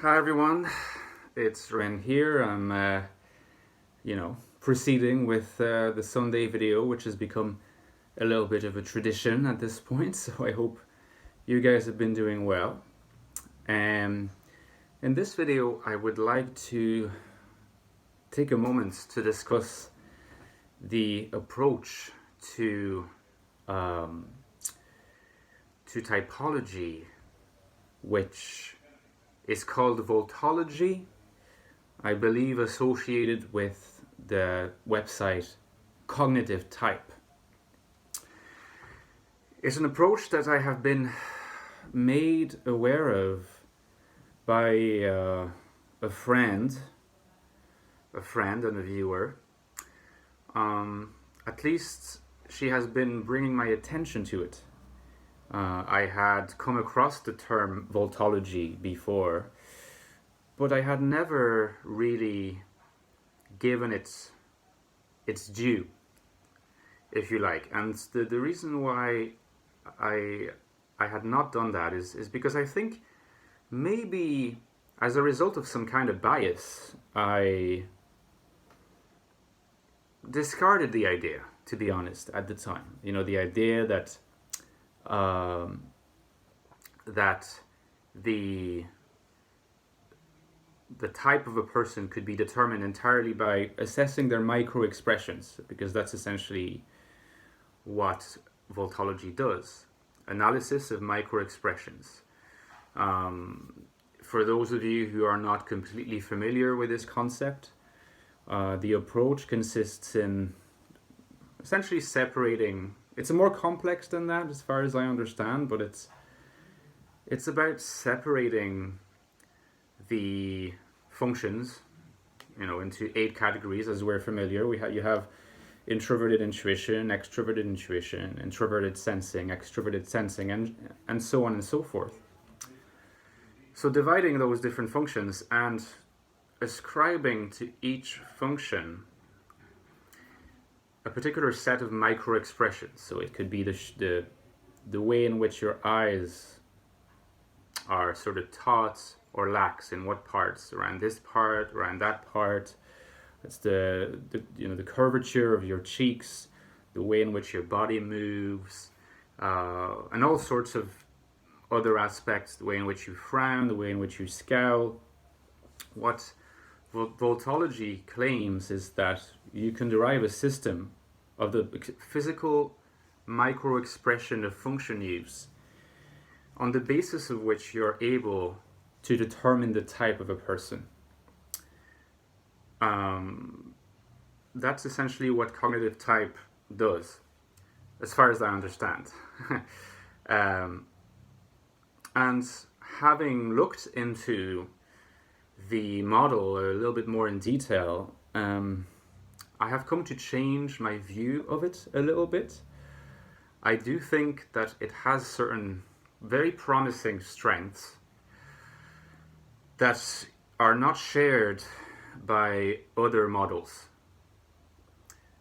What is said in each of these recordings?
Hi everyone, it's Ren here. I'm, proceeding with the Sunday video, which has become a little bit of a tradition at this point. So I hope you guys have been doing well. In this video, I would like to take a moment to discuss the approach to typology, which is called Vultology, I believe associated with the website Cognitive Type. It's an approach that I have been made aware of by a friend and a viewer. At least she has been bringing my attention to it. I had come across the term voltology before, but I had never really given it its due, if you like. And the reason why I had not done that is because I think maybe as a result of some kind of bias, I discarded the idea, to be honest, at the time. You know, the idea that the type of a person could be determined entirely by assessing their microexpressions, because that's essentially what Vultology does. Analysis of microexpressions. For those of you who are not completely familiar with this concept, the approach consists in essentially separating. It's more complex than that, as far as I understand, but it's about separating the functions, into 8 categories, as we're familiar. You have introverted intuition, introverted sensing, extroverted sensing, and so on and so forth. So dividing those different functions and ascribing to each function a particular set of microexpressions. So it could be the way in which your eyes are sort of taut or lax in what parts, around this part, around that part. It's the curvature of your cheeks, the way in which your body moves, and all sorts of other aspects, the way in which you frown, the way in which you scowl. What Vultology claims is that you can derive a system of the physical micro-expression of function use on the basis of which you're able to determine the type of a person. That's essentially what cognitive type does, as far as I understand. And having looked into the model a little bit more in detail, I have come to change my view of it a little bit. I do think that it has certain very promising strengths that are not shared by other models.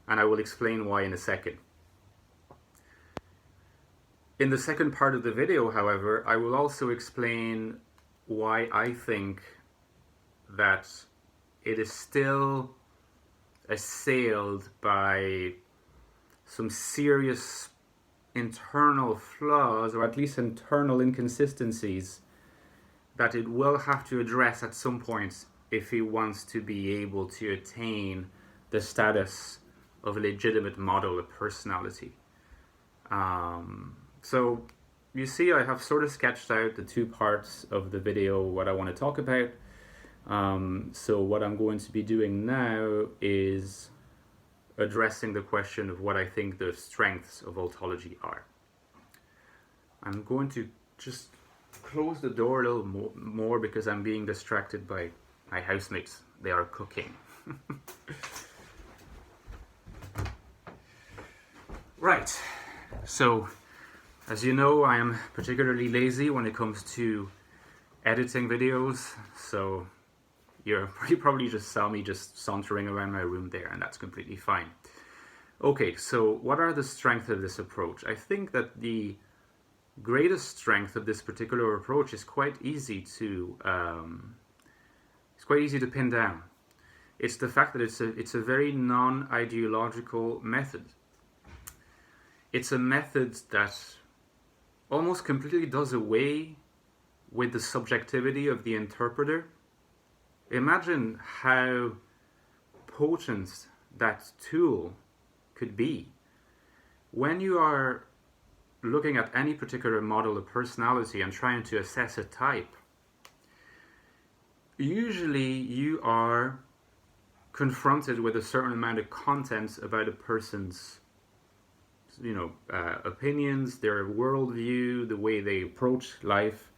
And I will explain why in a second. In the second part of the video, however, I will also explain why I think that it is still assailed by some serious internal flaws, or at least internal inconsistencies, that it will have to address at some point if it wants to be able to attain the status of a legitimate model of personality. So you see, I have sort of sketched out the 2 parts of the video, what I want to talk about. So what I'm going to be doing now is addressing the question of what I think the strengths of Vultology are. I'm going to just close the door a little more because I'm being distracted by my housemates. They are cooking. Right. So, as you know, I am particularly lazy when it comes to editing videos, so you probably just saw me just sauntering around my room there, and that's completely fine. Okay, so what are the strengths of this approach? I think that the greatest strength of this particular approach is quite easy to quite easy to pin down. It's the fact that it's a very non-ideological method. It's a method that almost completely does away with the subjectivity of the interpreter. Imagine how potent that tool could be. When you are looking at any particular model of personality and trying to assess a type, usually you are confronted with a certain amount of content about a person's opinions, their worldview, the way they approach life.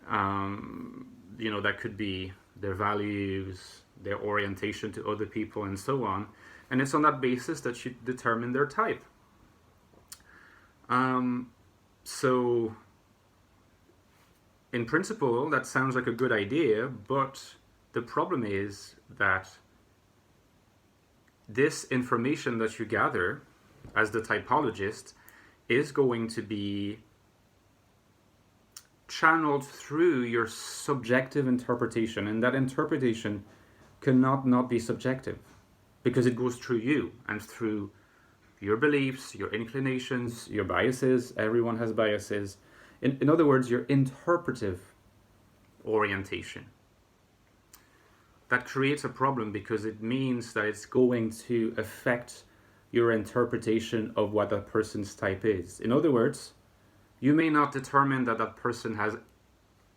That could be their values, their orientation to other people, and so on. And it's on that basis that you determine their type. So, in principle, that sounds like a good idea, but the problem is that this information that you gather as the typologist is going to be channeled through your subjective interpretation, and that interpretation cannot not be subjective because it goes through you and through your beliefs, your inclinations, your biases. Everyone has biases. In other words, your interpretive orientation. That creates a problem because it means that it's going to affect your interpretation of what that person's type is. In other words, you may not determine that that person has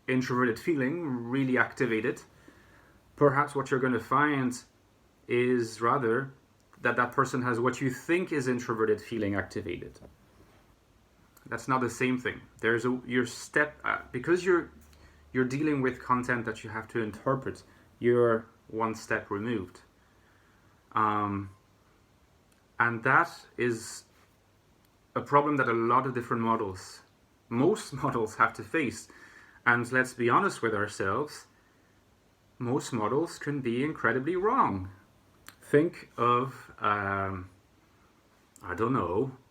introverted feeling really activated. Perhaps what you're going to find is rather that that person has what you think is introverted feeling activated. That's not the same thing. There's your step because you're dealing with content that you have to interpret. You're one step removed, and that is a problem that a lot of different most models have to face. And let's be honest with ourselves, most models can be incredibly wrong. Think of,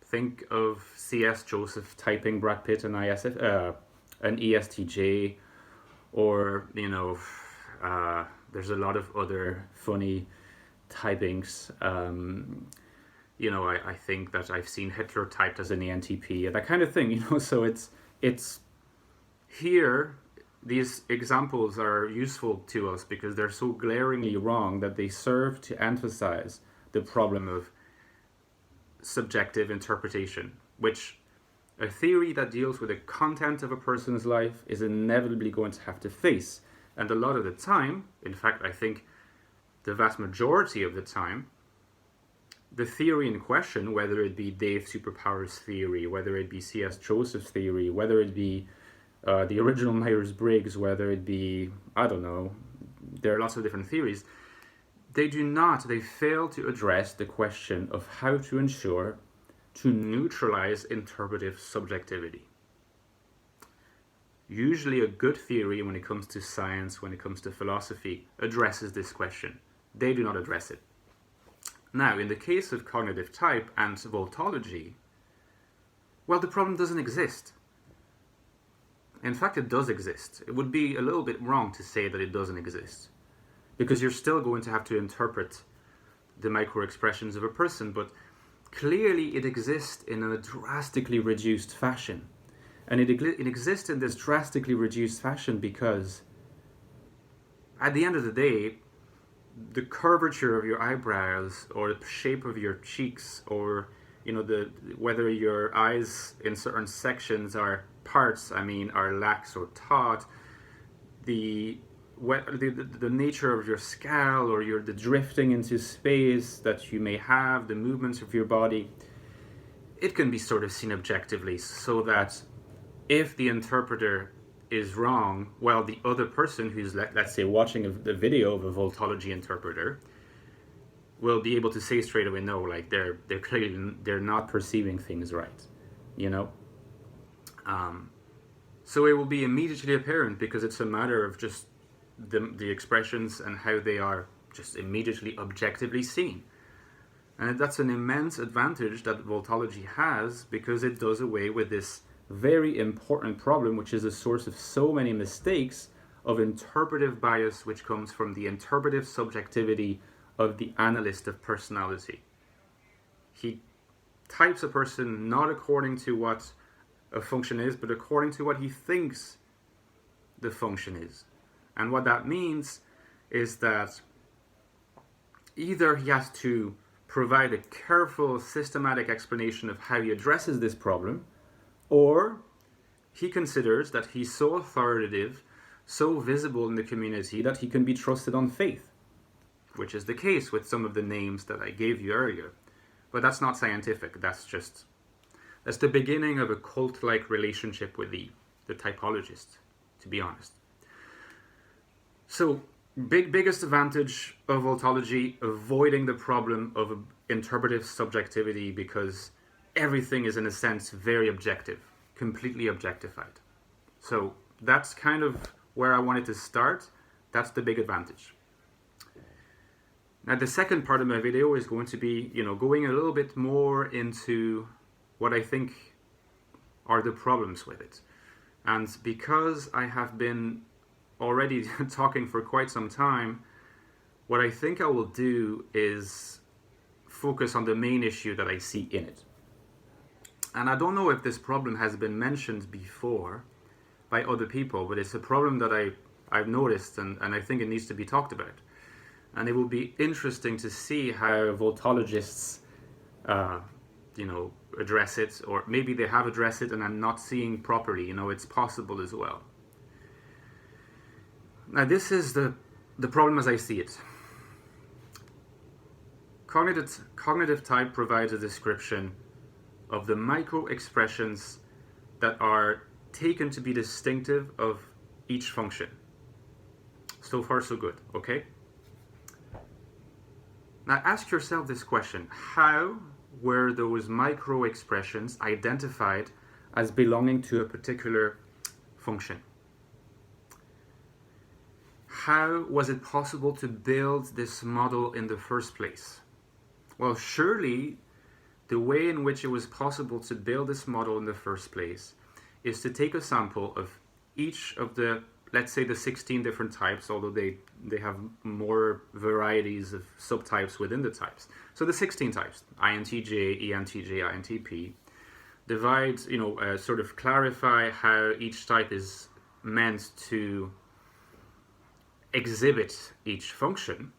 think of C.S. Joseph typing Brad Pitt and an ESTJ, or, there's a lot of other funny typings. I think that I've seen Hitler typed as an ENTP, that kind of thing, so it's here, these examples are useful to us because they're so glaringly wrong that they serve to emphasize the problem of subjective interpretation, which a theory that deals with the content of a person's life is inevitably going to have to face. And a lot of the time, in fact, I think the vast majority of the time, the theory in question, whether it be Dave Superpower's theory, whether it be C.S. Joseph's theory, whether it be the original Myers-Briggs, whether it be, there are lots of different theories, they fail to address the question of how to ensure to neutralize interpretive subjectivity. Usually a good theory when it comes to science, when it comes to philosophy, addresses this question. They do not address it. Now, in the case of cognitive type and voltology, well, the problem doesn't exist. In fact, it does exist. It would be a little bit wrong to say that it doesn't exist, because you're still going to have to interpret the microexpressions of a person, but clearly it exists in a drastically reduced fashion. And it exists in this drastically reduced fashion because at the end of the day, the curvature of your eyebrows or the shape of your cheeks, or whether your eyes in certain sections are lax or taut, the nature of your scowl, or the drifting into space that you may have, the movements of your body, it can be sort of seen objectively, so that if the interpreter is wrong, well, the other person who's, let's say, watching the video of a voltology interpreter will be able to say straight away, no, like they're clearly not perceiving things right, so it will be immediately apparent, because it's a matter of just the expressions and how they are just immediately objectively seen. And that's an immense advantage that voltology has, because it does away with this very important problem, which is a source of so many mistakes of interpretive bias, which comes from the interpretive subjectivity of the analyst of personality. He types a person not according to what a function is, but according to what he thinks the function is. And what that means is that either he has to provide a careful, systematic explanation of how he addresses this problem, or he considers that he's so authoritative, so visible in the community that he can be trusted on faith, which is the case with some of the names that I gave you earlier. But that's not scientific. That's the beginning of a cult-like relationship with the typologist, to be honest. So, biggest advantage of Vultology, avoiding the problem of interpretive subjectivity, because everything is in a sense very objective, completely objectified. So that's kind of where I wanted to start. That's the big advantage. Now the second part of my video is going to be, going a little bit more into what I think are the problems with it. And because I have been already talking for quite some time, what I think I will do is focus on the main issue that I see in it. And I don't know if this problem has been mentioned before by other people, but it's a problem that I've noticed, and I think it needs to be talked about. And it will be interesting to see how Vultologists, address it, or maybe they have addressed it and I'm not seeing properly. It's possible as well. Now this is the problem as I see it. Cognitive type provides a description of the micro-expressions that are taken to be distinctive of each function. So far so good, okay? Now ask yourself this question: how were those micro-expressions identified as belonging to a particular function? How was it possible to build this model in the first place? Well, surely the way in which it was possible to build this model in the first place is to take a sample of each of the, let's say, the 16 different types, although they have more varieties of subtypes within the types. So the 16 types, INTJ, ENTJ, INTP, divide, sort of clarify how each type is meant to exhibit each function.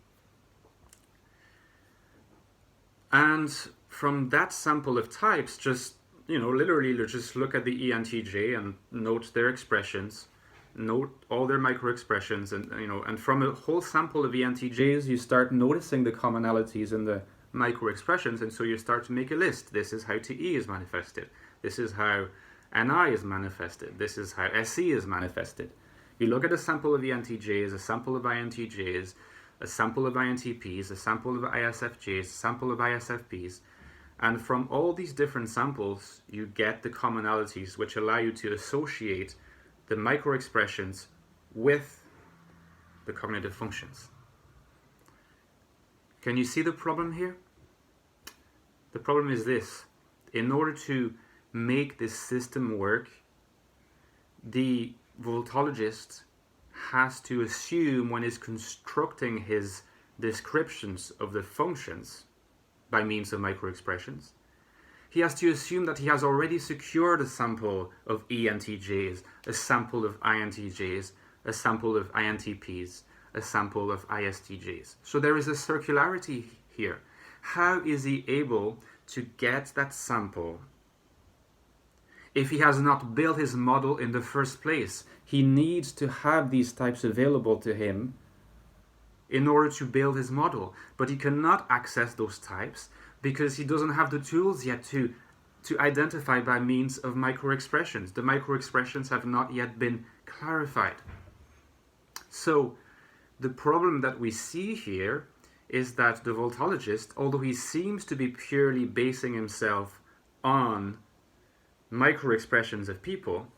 And from that sample of types, just, literally just look at the ENTJ and note their expressions, note all their micro-expressions, and from a whole sample of ENTJs, you start noticing the commonalities in the micro-expressions, and so you start to make a list. This is how TE is manifested. This is how NI is manifested. This is how SE is manifested. You look at a sample of ENTJs, a sample of INTJs, a sample of INTPs, a sample of ISFJs, a sample of ISFPs, and from all these different samples, you get the commonalities which allow you to associate the micro-expressions with the cognitive functions. Can you see the problem here? The problem is this: in order to make this system work, the Vultologist has to assume, when he's constructing his descriptions of the functions by means of micro-expressions, he has to assume that he has already secured a sample of ENTJs, a sample of INTJs, a sample of INTPs, a sample of ISTJs. So there is a circularity here. How is he able to get that sample if he has not built his model in the first place? He needs to have these types available to him in order to build his model. But he cannot access those types because he doesn't have the tools yet to identify by means of micro-expressions. The micro-expressions have not yet been clarified. So the problem that we see here is that the Vultologist, although he seems to be purely basing himself on micro-expressions of people,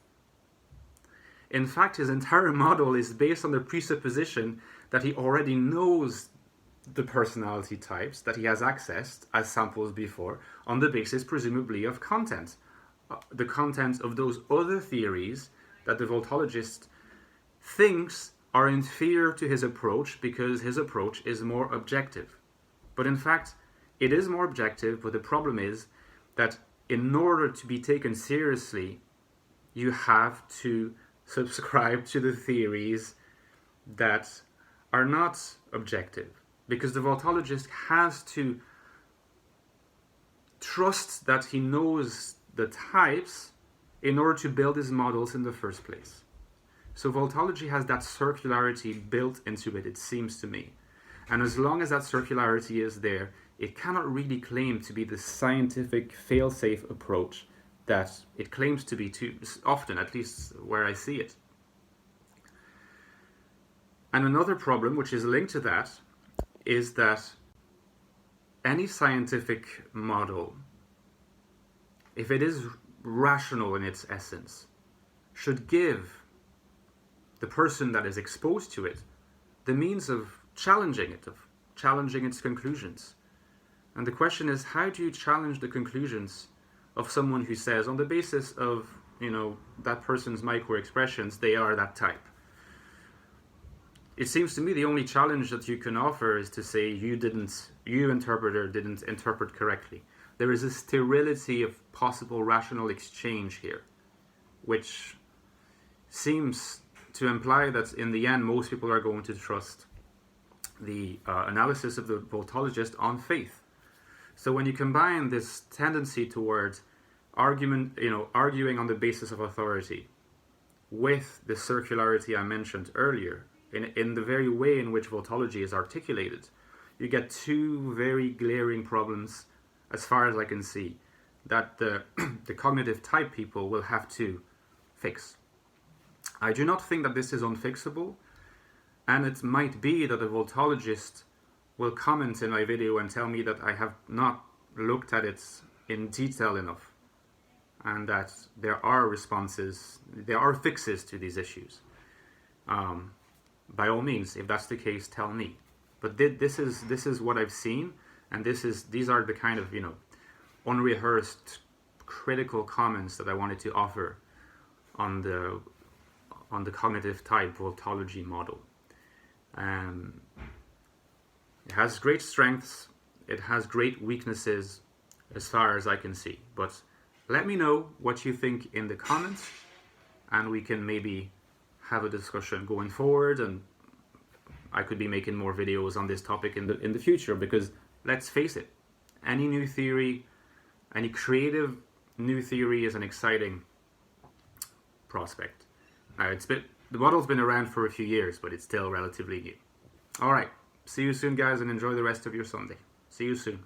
in fact his entire model is based on the presupposition that he already knows the personality types that he has accessed as samples before, on the basis presumably of content, the content of those other theories that the Vultologist thinks are inferior to his approach because his approach is more objective. But in fact, it is more objective, but the problem is that in order to be taken seriously, you have to subscribe to the theories that are not objective. Because the voltologist has to trust that he knows the types in order to build his models in the first place. So voltology has that circularity built into it seems to me. And as long as that circularity is there, it cannot really claim to be the scientific fail-safe approach that it claims to be too often, at least where I see it. And another problem, which is linked to that, is that any scientific model, if it is rational in its essence, should give the person that is exposed to it the means of challenging it, of challenging its conclusions. And the question is, how do you challenge the conclusions of someone who says, on the basis of, that person's microexpressions, they are that type? It seems to me the only challenge that you can offer is to say you interpreter didn't interpret correctly. There is a sterility of possible rational exchange here, which seems to imply that in the end most people are going to trust the analysis of the voltologist on faith. So when you combine this tendency towards arguing on the basis of authority with the circularity I mentioned earlier, in the very way in which voltology is articulated, you get two very glaring problems, as far as I can see, that the cognitive type people will have to fix. I do not think that this is unfixable, and it might be that a voltologist will comment in my video and tell me that I have not looked at it in detail enough, and that there are fixes to these issues. By all means, if that's the case, tell me. But this is what I've seen, and these are the kind of unrehearsed critical comments that I wanted to offer on the cognitive type voltology model. It has great strengths, it has great weaknesses as far as I can see. But let me know what you think in the comments, and we can maybe have a discussion going forward, and I could be making more videos on this topic in the future, because let's face it, any new theory, any creative new theory is an exciting prospect. The model's been around for a few years, but it's still relatively new. Alright, see you soon guys, and enjoy the rest of your Sunday. See you soon.